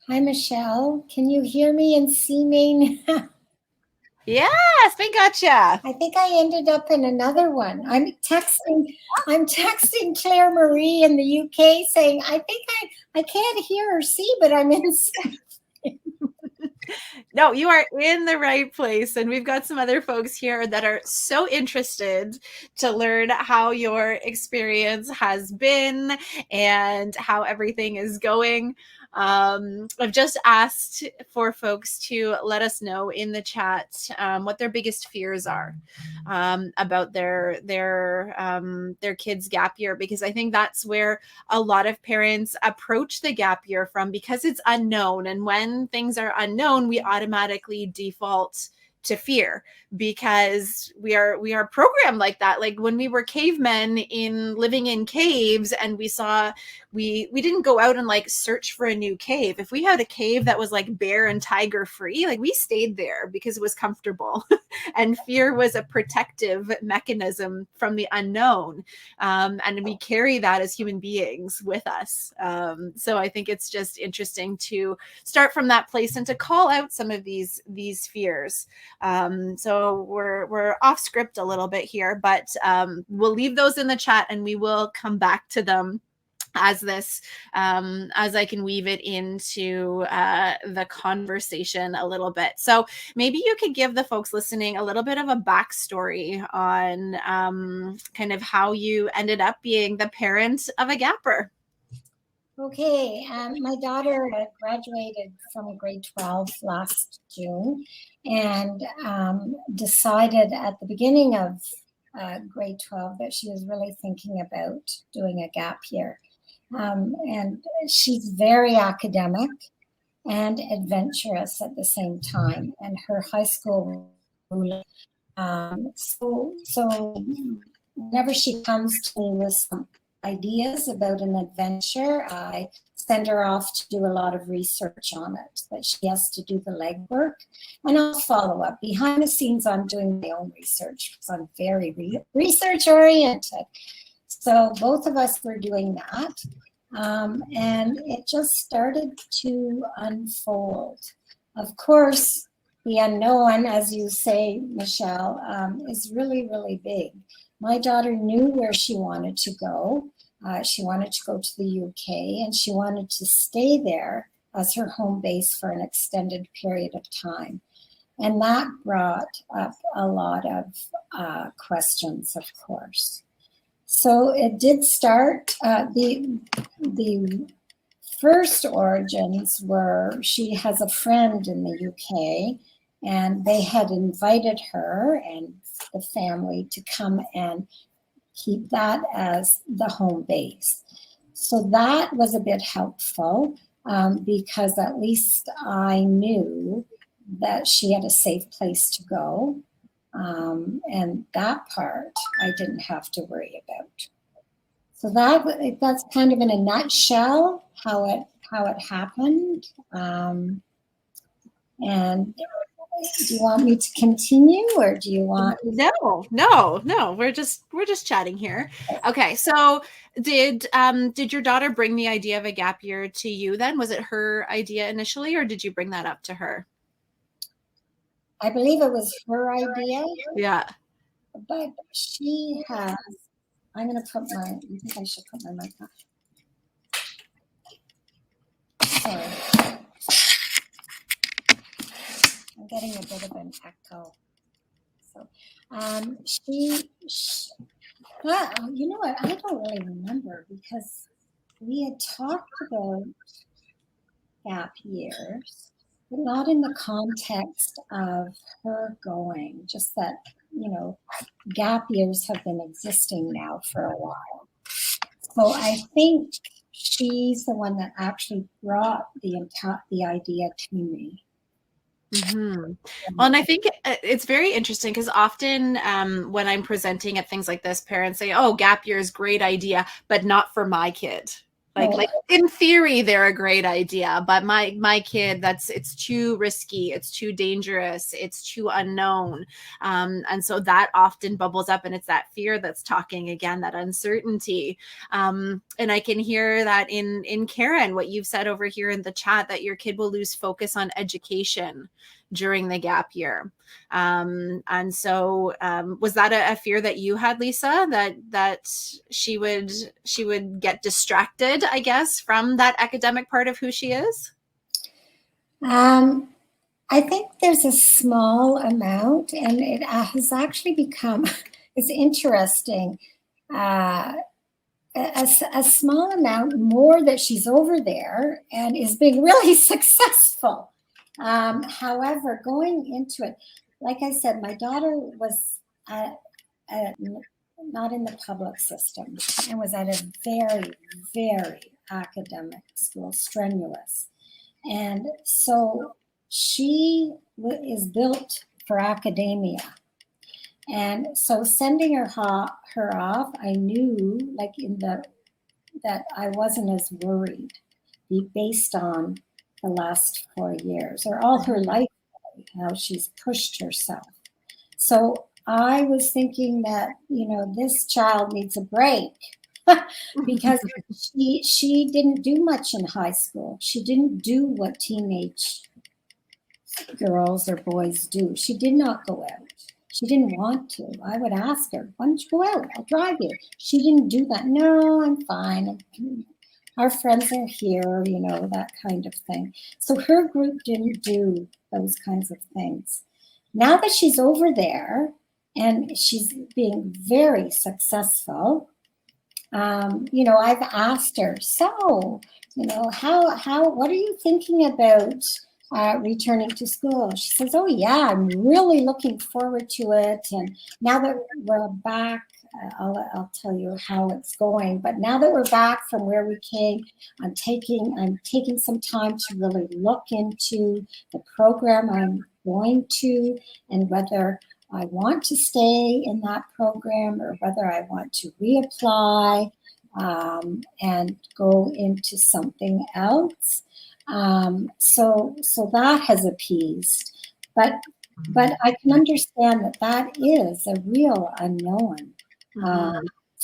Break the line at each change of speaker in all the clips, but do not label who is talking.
Hi, Michelle. Can you hear me and see me?
Yes, we gotcha.
I think I ended up in another one. I'm texting Claire Marie in the UK saying, I think I can't hear or see, but I'm in.
No, you are in the right place. And we've got some other folks here that are so interested to learn how your experience has been and how everything is going. I've just asked for folks to let us know in the chat what their biggest fears are about their kids' gap year, because I think that's where a lot of parents approach the gap year from, because it's unknown. And when things are unknown, we automatically default to fear, because we are programmed like that. Like when we were cavemen in living in caves, and we didn't go out and like search for a new cave. If we had a cave that was like bear and tiger free, like we stayed there because it was comfortable. And fear was a protective mechanism from the unknown. And we carry that as human beings with us. So I think it's just interesting to start from that place and to call out some of these fears. So we're off script a little bit here, but we'll leave those in the chat and we will come back to them as I can weave it into the conversation a little bit. So maybe you could give the folks listening a little bit of a backstory on kind of how you ended up being the parent of a gapper.
Okay, my daughter graduated from grade 12 last June and decided at the beginning of grade 12 that she was really thinking about doing a gap year. And she's very academic and adventurous at the same time. And her high school, so whenever she comes to me with some ideas about an adventure, I send her off to do a lot of research on it. But she has to do the legwork, and I'll follow up. Behind the scenes, I'm doing my own research because I'm very research oriented. So both of us were doing that. And it just started to unfold. Of course, the unknown, as you say, Michelle, is really big. My daughter knew where she wanted to go. She wanted to go to the UK, and she wanted to stay there as her home base for an extended period of time. And that brought up a lot of questions, of course. So it did start, the first origins were she has a friend in the UK, and they had invited her and the family to come and keep that as the home base. So that was a bit helpful because at least I knew that she had a safe place to go. And that part I didn't have to worry about. So that's kind of in a nutshell how it happened. And do you want me to continue, or do you want?
No. We're just chatting here. Okay, so did your daughter bring the idea of a gap year to you then? Was it her idea initially, or did you bring that up to her?
I believe it was her idea.
Yeah.
But she has, I'm going to put my, I think I should put my mic on. Sorry. I'm getting a bit of an echo. So well, you know what? I don't really remember because we had talked about gap years, but not in the context of her going, just that, gap years have been existing now for a while. So I think she's the one that actually brought the idea to me.
Mm-hmm. Well, and I think it's very interesting because often when I'm presenting at things like this, parents say, "Oh, gap year is great idea, but not for my kid." Like in theory, they're a great idea, but my kid, it's too risky, it's too dangerous, it's too unknown, and so that often bubbles up, and it's that fear that's talking again, that uncertainty. And I can hear that in Karen, what you've said over here in the chat, that your kid will lose focus on education during the gap year. And so was that a fear that you had, Lisa, that she would get distracted, I guess, from that academic part of who she is?
I think there's a small amount, and it has actually become, it's interesting, a small amount more that she's over there and is being really successful. However, going into it, like I said, my daughter was not in the public system and was at a very, very academic school, strenuous. And so she is built for academia. And so sending her off, I knew like that I wasn't as worried based on the last 4 years or all her life, how she's pushed herself. So I was thinking that, this child needs a break because she didn't do much in high school. She didn't do what teenage girls or boys do. She did not go out. She didn't want to. I would ask her, why don't you go out? I'll drive you. She didn't do that. No, I'm fine. Our friends are here, that kind of thing. So her group didn't do those kinds of things. Now that she's over there and she's being very successful, I've asked her, so, what are you thinking about returning to school? She says, oh yeah, I'm really looking forward to it. And now that we're back, I'll tell you how it's going. But now that we're back from where we came, I'm taking some time to really look into the program I'm going to and whether I want to stay in that program or whether I want to reapply and go into something else. So that has appeased, but I can understand that is a real unknown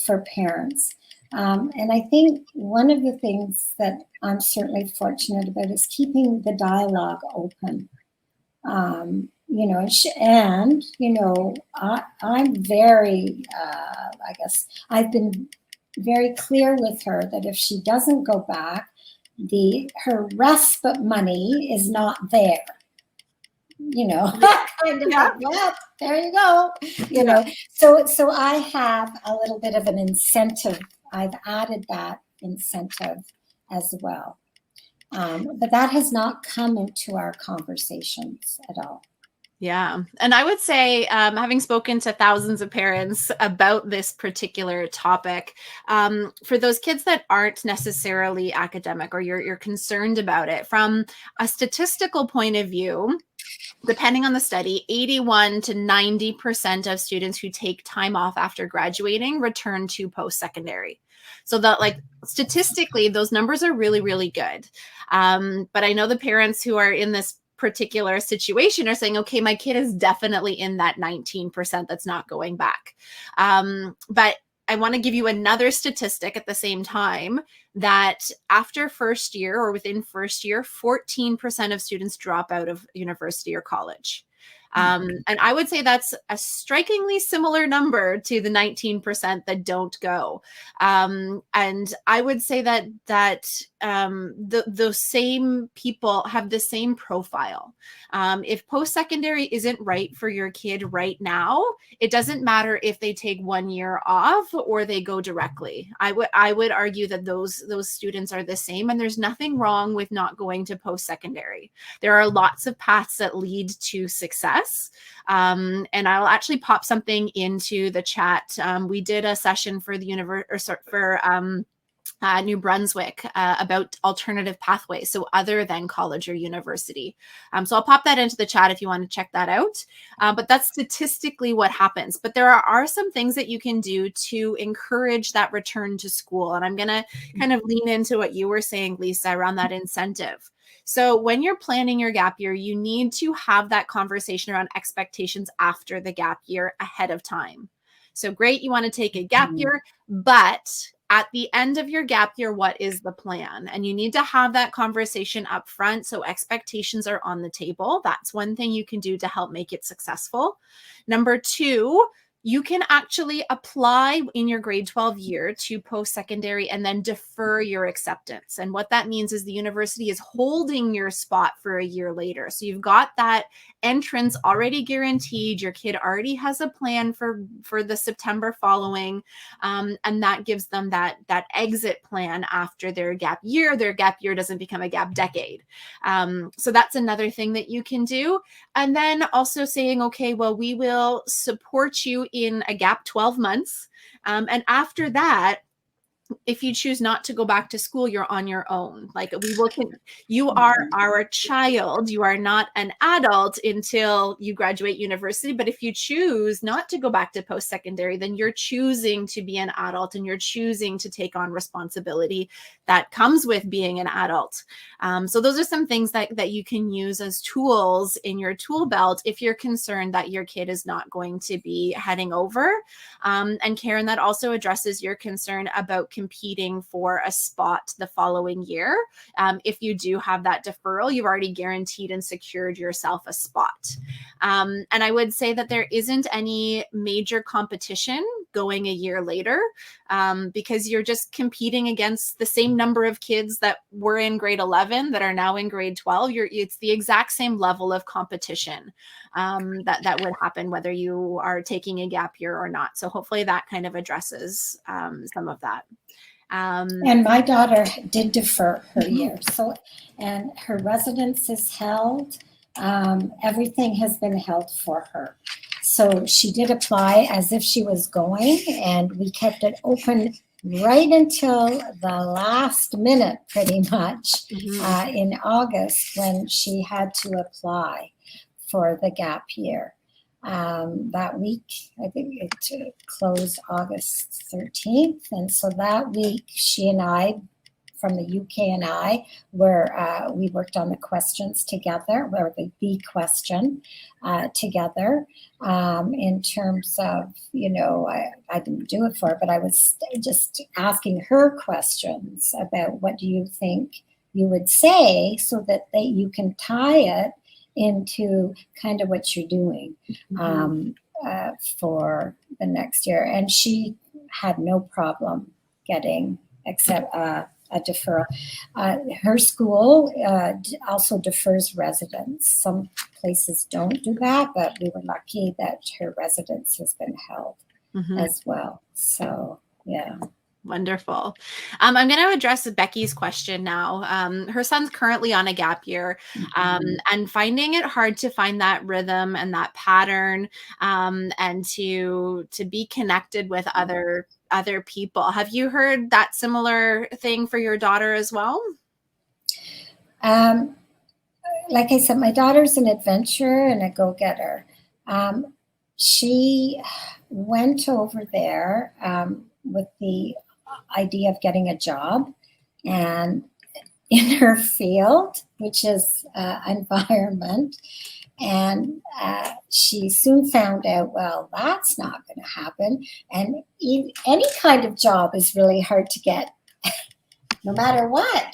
for parents. And I think one of the things that I'm certainly fortunate about is keeping the dialogue open. I'm very, I guess I've been very clear with her that if she doesn't go back, her respite money is not there. Kind of like, well, there you go. So I have a little bit of an incentive. I've added that incentive as well. But that has not come into our conversations at all.
Yeah. And I would say, having spoken to thousands of parents about this particular topic, for those kids that aren't necessarily academic or you're concerned about it, from a statistical point of view, depending on the study, 81 to 90% of students who take time off after graduating return to post-secondary. So that, like, statistically, those numbers are really, really good. But I know the parents who are in this particular situation are saying, okay, my kid is definitely in that 19% that's not going back. But I want to give you another statistic at the same time, that after first year or within first year, 14% of students drop out of university or college. And I would say that's a strikingly similar number to the 19% that don't go. And I would say that those same people have the same profile. If post-secondary isn't right for your kid right now, it doesn't matter if they take 1 year off or they go directly. I would argue that those students are the same, and there's nothing wrong with not going to post-secondary. There are lots of paths that lead to success. And I'll actually pop something into the chat. We did a session for the New Brunswick about alternative pathways, so other than college or university. So I'll pop that into the chat if you want to check that out. But that's statistically what happens. But there are some things that you can do to encourage that return to school. And I'm going to kind of lean into what you were saying, Lisa, around that incentive. So when you're planning your gap year, you need to have that conversation around expectations after the gap year ahead of time. So great, you want to take a gap year, but at the end of your gap year, what is the plan? And you need to have that conversation up front so expectations are on the table. That's one thing you can do to help make it successful. Number two, you can actually apply in your grade 12 year to post-secondary and then defer your acceptance. And what that means is the university is holding your spot for a year later. So you've got that entrance already guaranteed. Your kid already has a plan for the September following. And that gives them that exit plan after their gap year. Their gap year doesn't become a gap decade. So that's another thing that you can do. And then also saying, okay, well, we will support you in a gap 12 months. And after that, if you choose not to go back to school, you're on your own. Like you are our child. You are not an adult until you graduate university. But if you choose not to go back to post-secondary, then you're choosing to be an adult and you're choosing to take on responsibility that comes with being an adult. So those are some things that you can use as tools in your tool belt if you're concerned that your kid is not going to be heading over. And Karen, that also addresses your concern about competing for a spot the following year. If you do have that deferral, you've already guaranteed and secured yourself a spot. And I would say that there isn't any major competition going a year later because you're just competing against the same number of kids that were in grade 11 that are now in grade 12. It's the exact same level of competition that would happen whether you are taking a gap year or not. So hopefully that kind of addresses some of that.
And my daughter did defer her year. So, and her residence is held. Everything has been held for her. So she did apply as if she was going, and we kept it open right until the last minute, pretty much, in August when she had to apply for the gap year. That week, I think it closed August 13th. And so that week, she and I, from the UK and I, we worked on the questions together, or the question together in terms of, I didn't do it for her, but I was just asking her questions about what do you think you would say so that you can tie it into kind of what you're doing for the next year. And she had no problem getting except a deferral. Her school also defers residence. Some places don't do that, but we were lucky that her residence has been held as well. So, yeah.
Wonderful. I'm going to address Becky's question now. Her son's currently on a gap year and finding it hard to find that rhythm and that pattern and to be connected with other people. Have you heard that similar thing for your daughter as well?
Like I said, my daughter's an adventurer and a go-getter. She went over there with the idea of getting a job, and in her field, which is environment, and she soon found out, well, that's not going to happen, and any kind of job is really hard to get no matter what.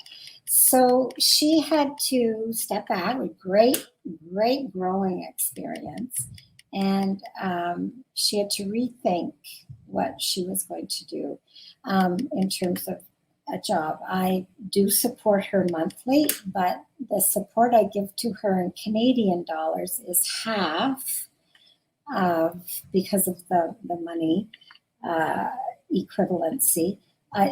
So she had to step back with great growing experience, and she had to rethink what she was going to do in terms of a job. I do support her monthly, but the support I give to her in Canadian dollars is half because of the money equivalency,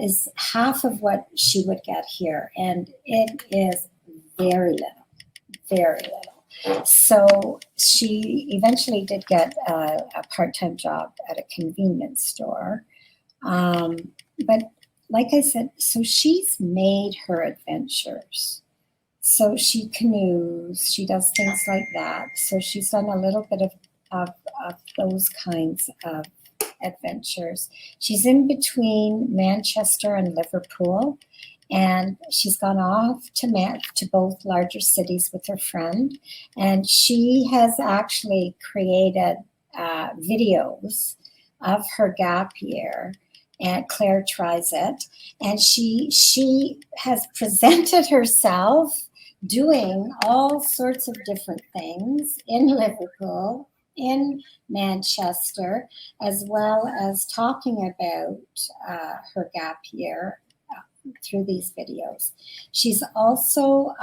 is half of what she would get here. And it is very little, very little. So she eventually did get a part-time job at a convenience store. But like I said, so she's made her adventures. So she canoes, she does things like that. So she's done a little bit of those kinds of adventures. She's in between Manchester and Liverpool, and she's gone off to both larger cities with her friend. And she has actually created videos of her gap year. And Claire tries it, and she has presented herself doing all sorts of different things in Liverpool, in Manchester, as well as talking about her gap year through these videos. She's also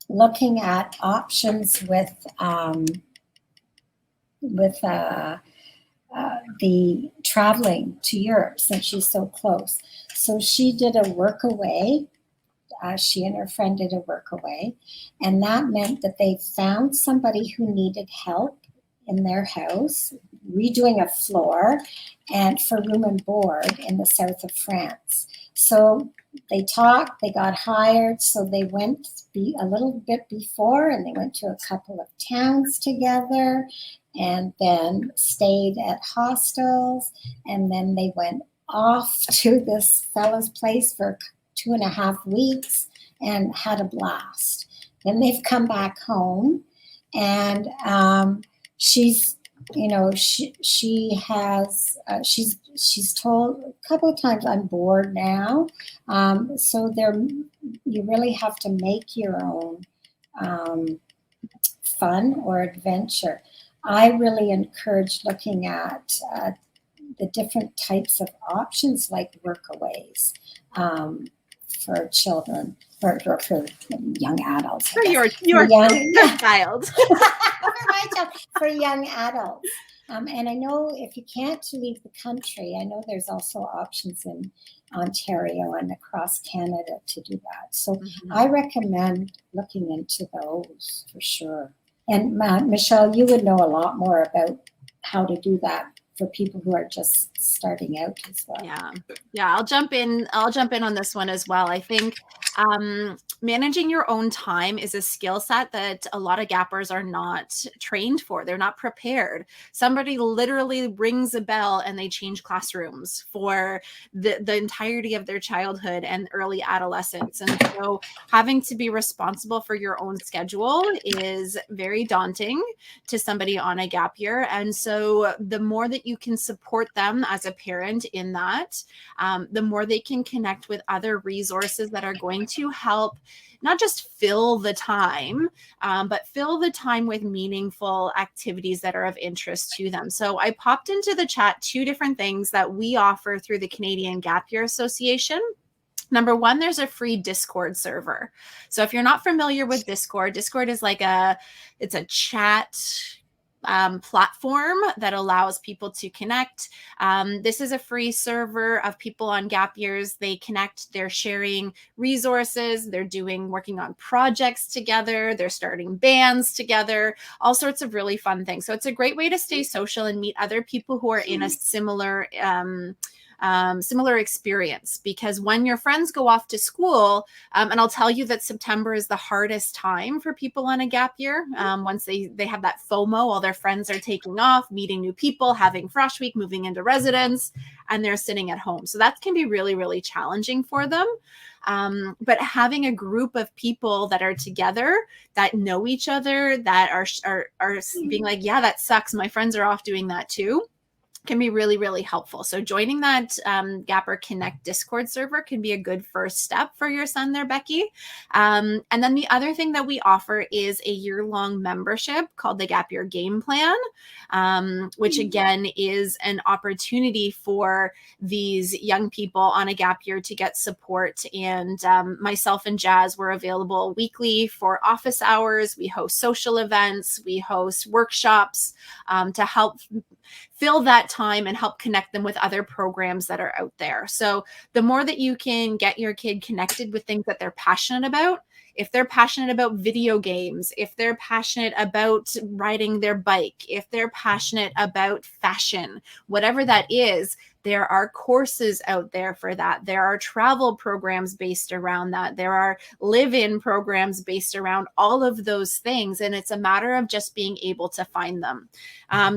looking at options with the traveling to Europe, since she's so close. So she did a work away. She and her friend did a work away, and that meant that they found somebody who needed help in their house, redoing a floor and for room and board in the south of France. So they talked, they got hired, so they went a little bit before, and they went to a couple of towns together, and then stayed at hostels, and then they went off to this fellow's place for 2.5 weeks and had a blast. Then they've come back home, and she's told a couple of times, I'm bored now. So you really have to make your own fun or adventure. I really encourage looking at the different types of options like workaways for children, for young adults.
For your child.
For young adults. And I know if you can't leave the country, I know there's also options in Ontario and across Canada to do that. So I recommend looking into those for sure. And Michelle, you would know a lot more about how to do that for people who are just starting out as well.
Yeah. I'll jump in on this one as well. I think managing your own time is a skill set that a lot of gappers are not trained for. They're not prepared. Somebody literally rings a bell and they change classrooms for the entirety of their childhood and early adolescence. And so having to be responsible for your own schedule is very daunting to somebody on a gap year. And so the more that you can support them as a parent in that, the more they can connect with other resources that are going to help not just fill the time, but fill the time with meaningful activities that are of interest to them. So I popped into the chat 2 different things that we offer through the Canadian Gap Year Association. Number one, there's a free Discord server. So if you're not familiar with Discord is like it's a chat platform that allows people to connect. This is a free server of people on gap years. They connect, they're sharing resources, they're working on projects together, they're starting bands together, all sorts of really fun things. So it's a great way to stay social and meet other people who are in a similar experience, because when your friends go off to school, and I'll tell you that September is the hardest time for people on a gap year. Once they have that FOMO, all their friends are taking off, meeting new people, having Frosh Week, moving into residence, and they're sitting at home. So that can be really, really challenging for them. But having a group of people that are together, that know each other, that are being like, yeah, that sucks, my friends are off doing that too, can be really, really helpful. So joining that Gapper Connect Discord server can be a good first step for your son there, Becky. And then the other thing that we offer is a year-long membership called the Gap Year Game Plan, which again is an opportunity for these young people on a gap year to get support. And myself and Jazz were available weekly for office hours. We host social events, we host workshops to help fill that time and help connect them with other programs that are out there. So the more that you can get your kid connected with things that they're passionate about, if they're passionate about video games, if they're passionate about riding their bike, if they're passionate about fashion, whatever that is, there are courses out there for that. There are travel programs based around that. There are live-in programs based around all of those things. And it's a matter of just being able to find them.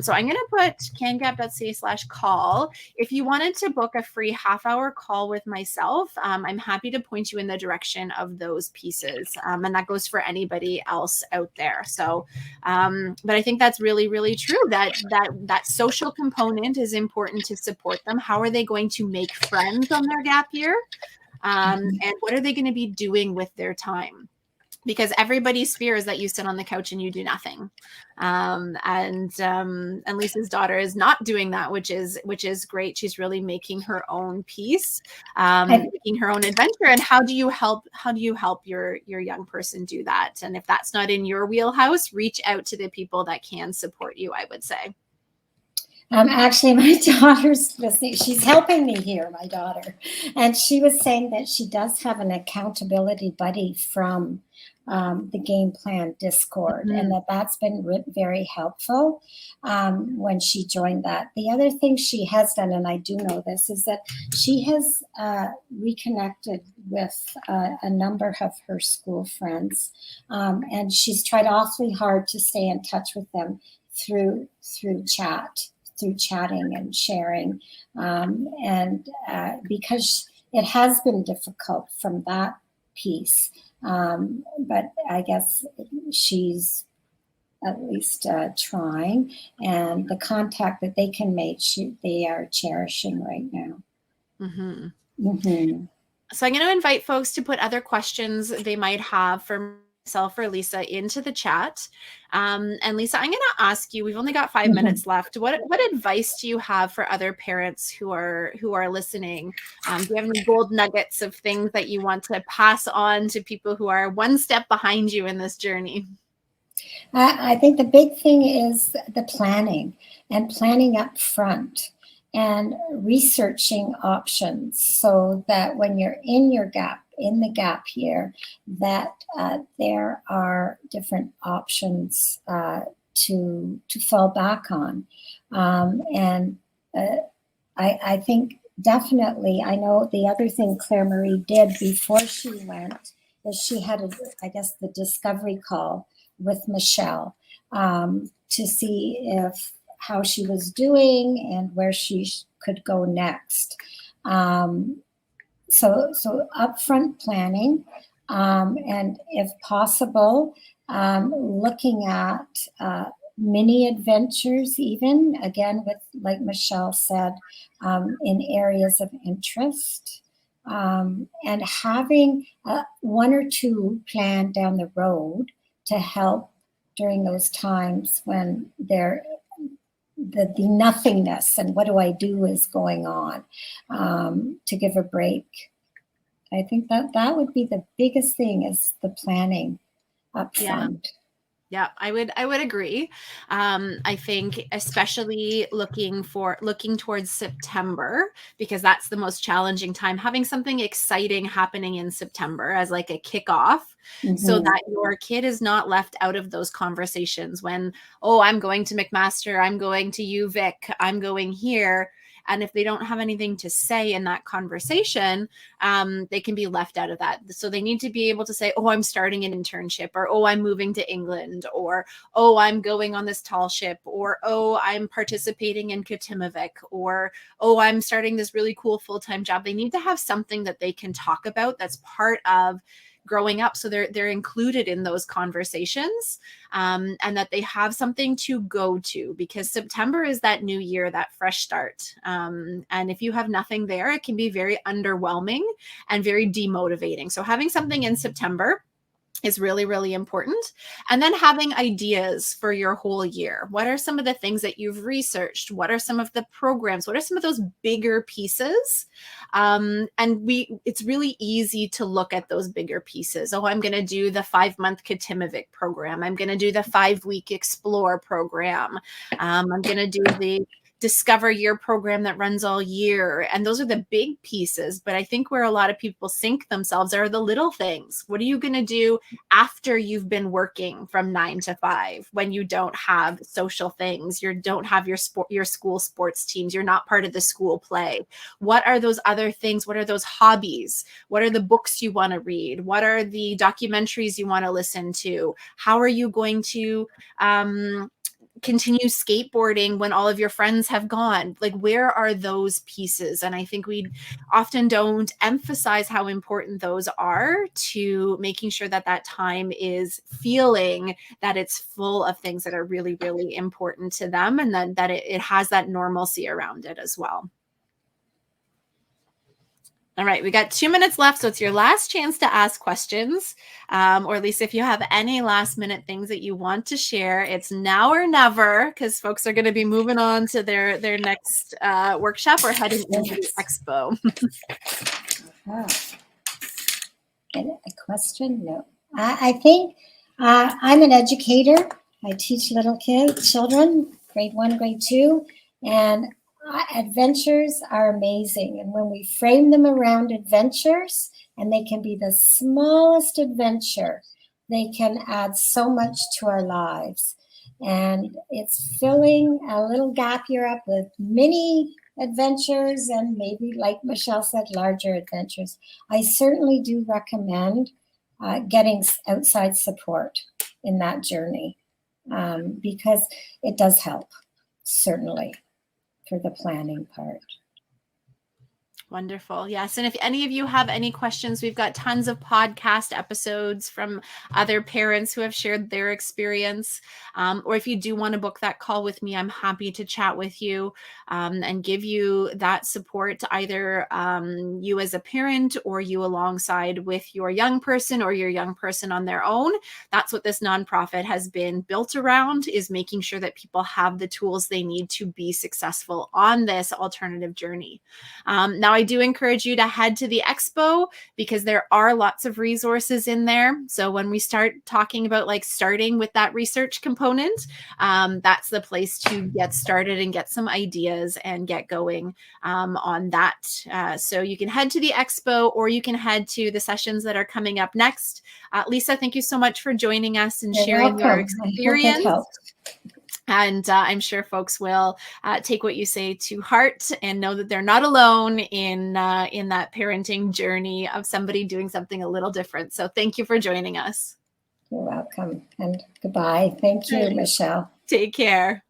So I'm going to put cangap.ca/call. If you wanted to book a free half-hour call with myself, I'm happy to point you in the direction of those pieces. And that goes for anybody else out there. So, but I think that's really, really true, that social component is important to support them. How are they going to make friends on their gap year? And what are they going to be doing with their time? Because everybody's fear is that you sit on the couch and you do nothing. And Lisa's daughter is not doing that, which is great. She's really making her own peace, making her own adventure. And how do you help your young person do that? And if that's not in your wheelhouse, reach out to the people that can support you, I would say.
Actually, my daughter's listening. She's helping me here, my daughter. And she was saying that she does have an accountability buddy from the Game Plan Discord, and that's been very helpful when she joined that. The other thing she has done, and I do know this, is that she has reconnected with a number of her school friends, and she's tried awfully hard to stay in touch with them through chatting and sharing. Because it has been difficult from that piece. But I guess she's at least trying, and the contact that they can make, they are cherishing right now.
So I'm going to invite folks to put other questions they might have for myself or Lisa into the chat. And Lisa, I'm going to ask you, we've only got 5 minutes left. What advice do you have for other parents who are listening? Do you have any gold nuggets of things that you want to pass on to people who are one step behind you in this journey?
I think the big thing is the planning up front, and researching options, so that when you're in the gap year, that there are different options to fall back on. I think definitely, I know the other thing Claire Marie did before she went is she had the discovery call with Michelle to see how she was doing and where she could go next. So upfront planning, and if possible, looking at mini adventures, even again with, like Michelle said, in areas of interest, and having one or two planned down the road to help during those times when the nothingness and what do I do is going on, to give a break. I think that would be the biggest thing, is the planning up front.
Yeah, I would agree. I think especially looking towards September, because that's the most challenging time, having something exciting happening in September as like a kickoff, so that your kid is not left out of those conversations when, oh, I'm going to McMaster, I'm going to UVic, I'm going here. And if they don't have anything to say in that conversation, they can be left out of that. So they need to be able to say, oh, I'm starting an internship, or, oh, I'm moving to England, or, oh, I'm going on this tall ship, or, oh, I'm participating in Katimavik, or, oh, I'm starting this really cool full-time job. They need to have something that they can talk about that's part of growing up, so they're included in those conversations, and that they have something to go to, because September is that new year, that fresh start, and if you have nothing there, it can be very underwhelming and very demotivating. So having something in September is really, really important. And then having ideas for your whole year. What are some of the things that you've researched? What are some of the programs? What are some of those bigger pieces? And it's really easy to look at those bigger pieces. Oh, I'm going to do the 5-month Katimavik program. I'm going to do the 5-week Explore program. I'm going to do the discover your program that runs all year. And those are the big pieces. But I think where a lot of people sink themselves are the little things. What are you going to do after you've been working from 9 to 5 when you don't have social things, you don't have your school sports teams, you're not part of the school play? What are those other things? What are those hobbies? What are the books you want to read? What are the documentaries you want to listen to? How are you going to continue skateboarding when all of your friends have gone? Like, where are those pieces? And I think we often don't emphasize how important those are to making sure that that time is feeling that it's full of things that are really, really important to them, and then that it has that normalcy around it as well. All right, we got 2 minutes left, so it's your last chance to ask questions, or at least if you have any last minute things that you want to share, it's now or never, because folks are going to be moving on to their next workshop or heading into the expo.
A question? No. I think I'm an educator. I teach little children, grade 1, grade 2, and adventures are amazing. And when we frame them around adventures, and they can be the smallest adventure, they can add so much to our lives. And it's filling a little gap year up with mini adventures and maybe, like Michelle said, larger adventures. I certainly do recommend getting outside support in that journey because it does help, certainly, for the planning part.
Wonderful. Yes. And if any of you have any questions, we've got tons of podcast episodes from other parents who have shared their experience. Or if you do want to book that call with me, I'm happy to chat with you and give you that support, either you as a parent or you alongside with your young person or your young person on their own. That's what this nonprofit has been built around, is making sure that people have the tools they need to be successful on this alternative journey. Now, I do encourage you to head to the expo because there are lots of resources in there. So when we start talking about like starting with that research component, that's the place to get started and get some ideas and get going on that. So you can head to the expo or you can head to the sessions that are coming up next. Lisa, thank you so much for joining us and sharing your experience. And I'm sure folks will take what you say to heart and know that they're not alone in that parenting journey of somebody doing something a little different. So thank you for joining us.
You're welcome. And goodbye. Thank you, Michelle.
Take care.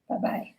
Bye-bye.